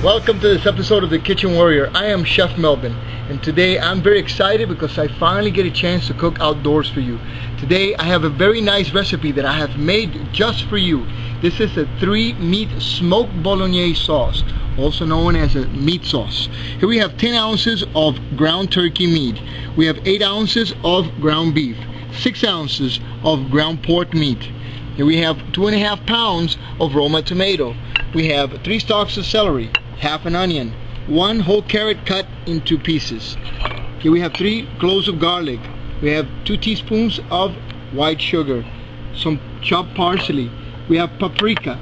Welcome to this episode of The Kitchen Warrior. I am Chef Melvin, and today I'm very excited because I finally get a chance to cook outdoors for you. Today I have a very nice recipe that I have made just for you. This is a 3-meat smoked bolognese sauce, also known as a meat sauce. Here we have 10 ounces of ground turkey meat. We have 8 ounces of ground beef, 6 ounces of ground pork meat. Here we have 2.5 pounds of Roma tomato. We have 3 stalks of celery, half an onion, 1 whole carrot cut into pieces. Here we have 3 cloves of garlic. We have 2 teaspoons of white sugar, some chopped parsley. We have paprika,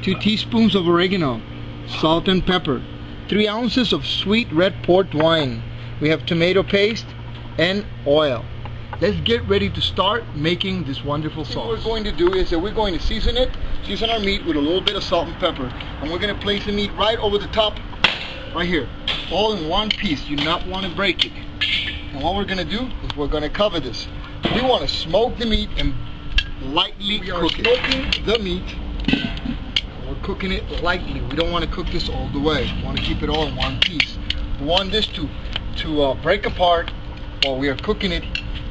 2 teaspoons of oregano, salt and pepper, 3 ounces of sweet red port wine. We have tomato paste and oil. Let's get ready to start making this wonderful sauce. What we're going to do is that we're going to season our meat with a little bit of salt and pepper, and we're going to place the meat right over the top, right here, all in one piece. You do not want to break it. And what we're going to do is we're going to cover this. We want to smoke the meat and lightly cook it. We are smoking the meat. We're cooking it lightly. We don't want to cook this all the way. We want to keep it all in one piece. We want this to break apart while we are cooking it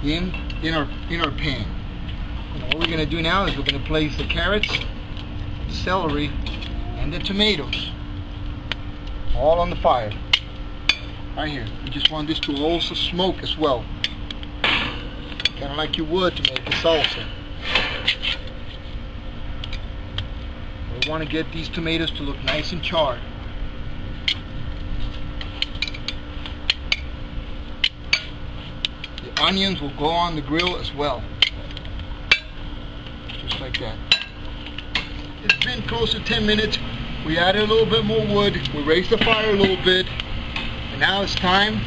in our pan. And what we're going to do now is we're going to place the carrots, the celery, and the tomatoes all on the fire right here. We just want this to also smoke as well, kind of like you would to make the salsa. We want to get these tomatoes to look nice and charred. The onions will go on the grill as well, just like that. It's been close to 10 minutes. We added a little bit more wood. We raised the fire a little bit, and now it's time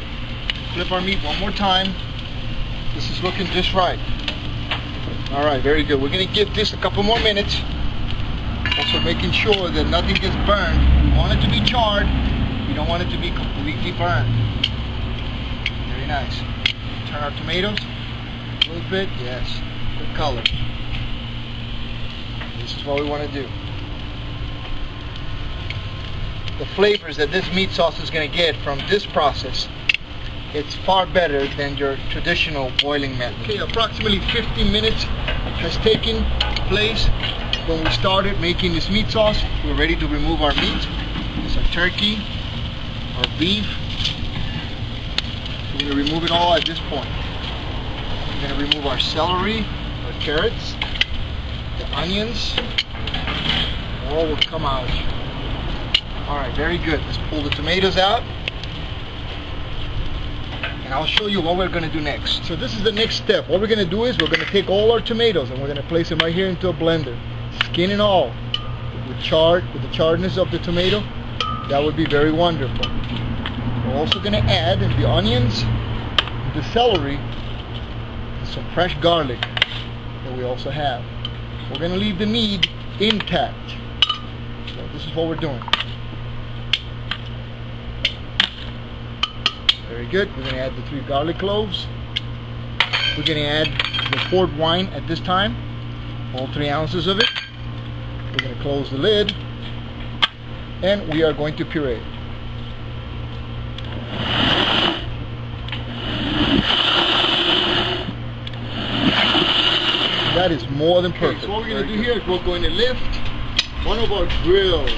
to flip our meat one more time. This is looking just right. All right, very good. We're going to give this a couple more minutes, also making sure that nothing gets burned. We want it to be charred. We don't want it to be completely burned. Very nice. Turn our tomatoes a little bit. Yes, good color. This is what we want to do. The flavors that this meat sauce is going to get from this process, it's far better than your traditional boiling method. Okay, approximately 15 minutes has taken place when we started making this meat sauce. We're ready to remove our meat. This is our turkey, our beef. We're going to remove it all at this point. We're going to remove our celery, our carrots, the onions. All will come out. Alright, very good. Let's pull the tomatoes out, and I'll show you what we're going to do next. So this is the next step. What we're going to do is we're going to take all our tomatoes and we're going to place them right here into a blender, skin and all, with the charredness of the tomato. That would be very wonderful. We're also going to add the onions, the celery, and some fresh garlic that we also have. We're going to leave the meat intact. So this is what we're doing. Very good. We're going to add the 3 garlic cloves. We're going to add the port wine at this time, all 3 ounces of it. We're going to close the lid, and we are going to puree. That is more than perfect. Okay, so what we're going to do here is we're going to lift one of our grills.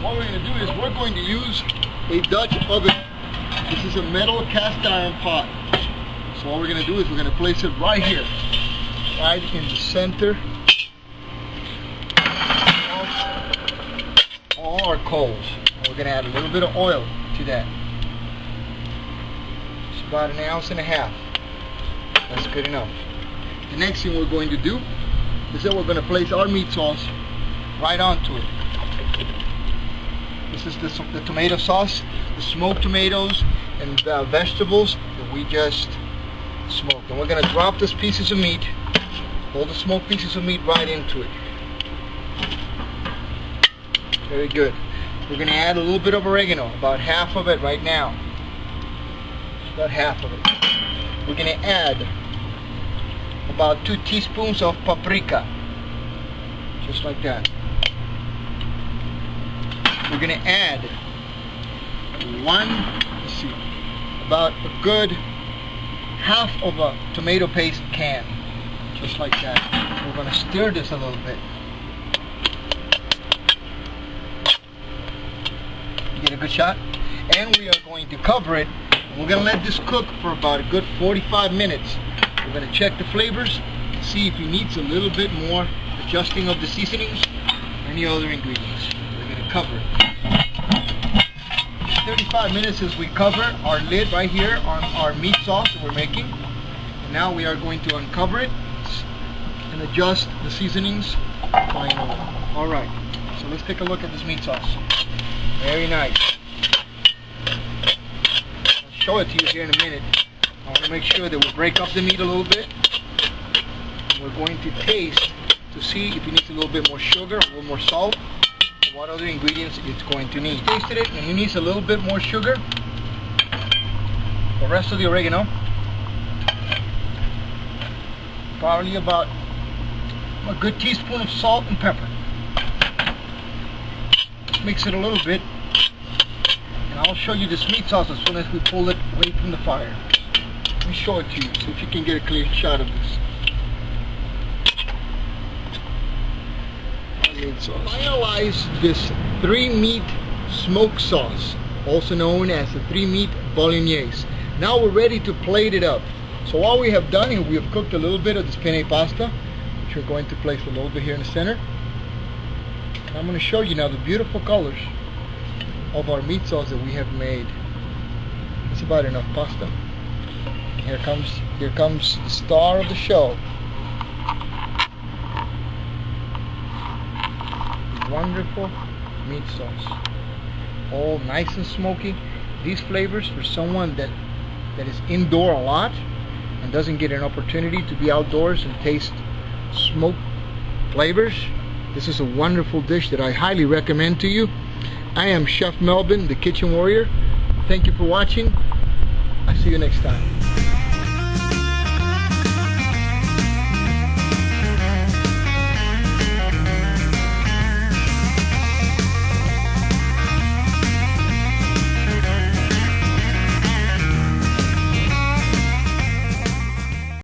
What we're going to do is we're going to use a Dutch oven. This is a metal cast iron pot. So what we're going to do is we're going to place it right here, right in the center of all our coals. And we're going to add a little bit of oil to that. It's about 1.5 ounces. That's good enough. The next thing we're going to do is that we're going to place our meat sauce right onto it. This is the tomato sauce, the smoked tomatoes and vegetables that we just smoked. And we're going to drop these pieces of meat, all the smoked pieces of meat right into it. Very good. We're going to add a little bit of oregano, about half of it right now. About half of it. We're going to add about 2 teaspoons of paprika, just like that. we're gonna add about a good half of a tomato paste can, just like that. We're gonna stir this a little bit. Get a good shot, and we are going to cover it. We're gonna let this cook for about a good 45 minutes. We're gonna check the flavors, see if it needs a little bit more adjusting of the seasonings, any other ingredients. We're gonna cover it. 35 minutes as we cover our lid right here on our meat sauce that we're making. And now we are going to uncover it and adjust the seasonings finally. Alright, so let's take a look at this meat sauce. Very nice. I'll show it to you here in a minute. I want to make sure that we break up the meat a little bit. And we're going to taste to see if it needs a little bit more sugar, a little more salt, and what other ingredients it's going to need. Tasted it, and it needs a little bit more sugar. The rest of the oregano, probably about a good teaspoon of salt and pepper. Mix it a little bit, and I'll show you this meat sauce as soon as we pull it away from the fire. Let me show it to you, see if you can get a clear shot of this. Finalize this 3-meat smoked sauce, also known as the 3-meat bolognese. Now we're ready to plate it up. So what we have done is we have cooked a little bit of this penne pasta, which we're going to place a little bit here in the center. And I'm going to show you now the beautiful colors of our meat sauce that we have made. It's about enough pasta. Here comes the star of the show. Wonderful meat sauce, all nice and smoky. These flavors for someone that is indoor a lot and doesn't get an opportunity to be outdoors and taste smoke flavors, this is a wonderful dish that I highly recommend to you. I am Chef Melvin, the Kitchen Warrior. Thank you for watching. I'll see you next time.